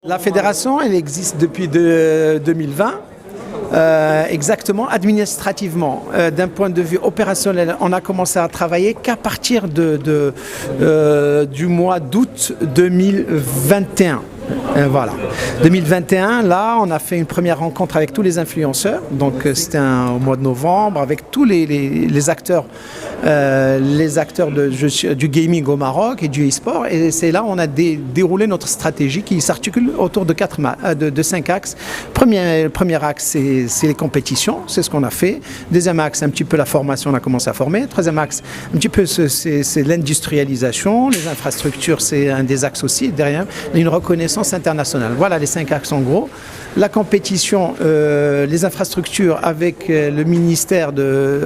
La fédération, elle existe depuis 2020. Exactement, administrativement. D'un point de vue opérationnel, on a commencé à travailler qu'à partir du mois d'août 2021. Voilà. 2021, là, on a fait une première rencontre avec tous les influenceurs. Donc, c'était au mois de novembre, avec tous les acteurs du gaming au Maroc et du e-sport. Et c'est là où on a déroulé notre stratégie qui s'articule autour de 5 axes. Premier axe, c'est les compétitions, c'est ce qu'on a fait. Deuxième axe, un petit peu la formation, on a commencé à former. Troisième axe, un petit peu, c'est l'industrialisation. Les infrastructures, c'est un des axes aussi. Derrière, une reconnaissance internationale. Voilà les 5 axes en gros. La compétition, les infrastructures avec le ministère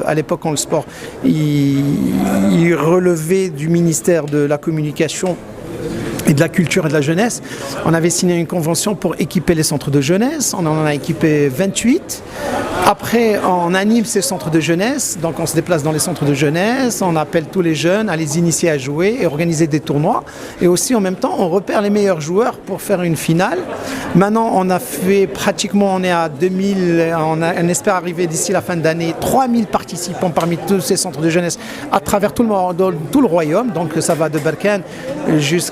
à l'époque en le sport, il relevait du ministère de la communication et de la culture et de la jeunesse. On avait signé une convention pour équiper les centres de jeunesse. On en a équipé 28. Après, on anime ces centres de jeunesse. Donc, on se déplace dans les centres de jeunesse. On appelle tous les jeunes à les initier à jouer et organiser des tournois. Et aussi, en même temps, on repère les meilleurs joueurs pour faire une finale. Maintenant, on a fait pratiquement, on est à 2000, on espère arriver d'ici la fin d'année, 3000 participants parmi tous ces centres de jeunesse à travers tout le royaume. Donc, ça va de Berkane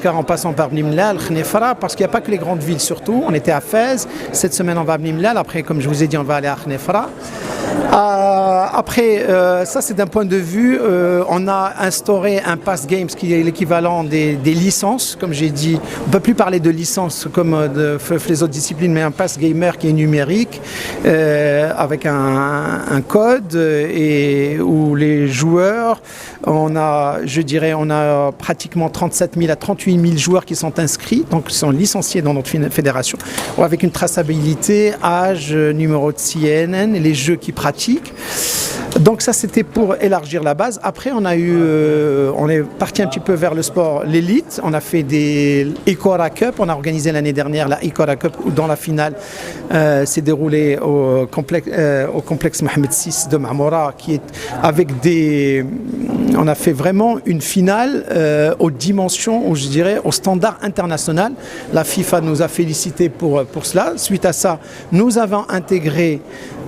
en passant par Bni Mellal, Khnefra, parce qu'il n'y a pas que les grandes villes surtout. On était à Fès, cette semaine on va à Bni Mellal, après comme je vous ai dit on va aller à Khnefra. Après, ça c'est d'un point de vue, on a instauré un pass games qui est l'équivalent des licences, comme j'ai dit. On ne peut plus parler de licence comme les autres disciplines, mais un pass gamer qui est numérique, avec un code, et où les joueurs, on a pratiquement 37 000 à 38 000 joueurs qui sont inscrits, donc qui sont licenciés dans notre fédération, avec une traçabilité, âge, numéro de CNN, et les jeux qu'ils pratiquent. Donc ça c'était pour élargir la base. Après on est parti un petit peu vers le sport, l'élite. On a fait des Ecora Cup. On a organisé l'année dernière la Ecora Cup où dans la finale s'est déroulée au complexe Mohamed VI de Marmora, qui est avec on a fait vraiment une finale aux dimensions, ou je dirais au standard international. La FIFA nous a félicité pour cela. Suite à ça, nous avons intégré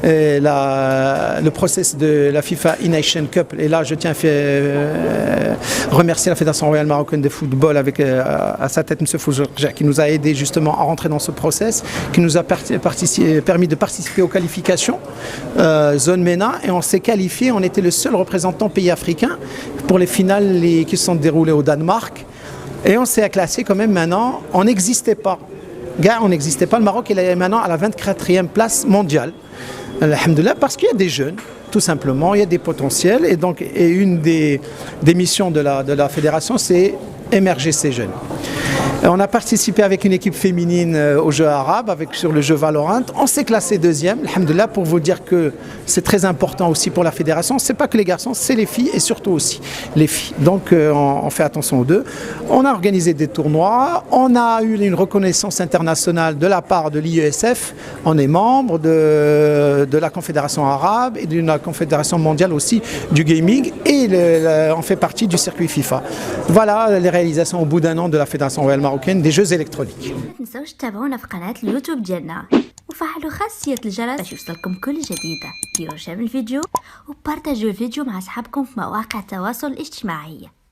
le process de la FIFA E-Nation Cup. Et là, je tiens à remercier la Fédération royale marocaine de football avec à sa tête M. Fougerja, qui nous a aidé justement à rentrer dans ce process, qui nous a permis de participer aux qualifications zone MENA, et on s'est qualifié. On était le seul représentant pays africain pour les finales qui se sont déroulées au Danemark. Et on s'est classé quand même maintenant. On n'existait pas. On n'existait pas. Le Maroc est maintenant à la 24e place mondiale. Alhamdoulilah, parce qu'il y a des jeunes, tout simplement, il y a des potentiels. Et une des missions de la fédération, c'est émerger ces jeunes. On a participé avec une équipe féminine aux Jeux arabes, sur le jeu Valorant. On s'est classé deuxième, alhamdoulilah, pour vous dire que c'est très important aussi pour la fédération. C'est pas que les garçons, c'est les filles et surtout aussi les filles. Donc on fait attention aux deux. On a organisé des tournois. On a eu une reconnaissance internationale de la part de l'IESF. On est membre de la Confédération arabe et de la Confédération mondiale aussi du gaming. Et on fait partie du circuit FIFA. Voilà les réalisations au bout d'un an de la Fédération royale marocaine des jeux électroniques. ما تنسوش تتابعونا في قناة اليوتيوب ديالنا وفعلوا خاصية الجرس باش يوصلكم كل جديد. ديروا شير الفيديو وبارتاجوا الفيديو مع اصحابكم في مواقع التواصل الاجتماعي.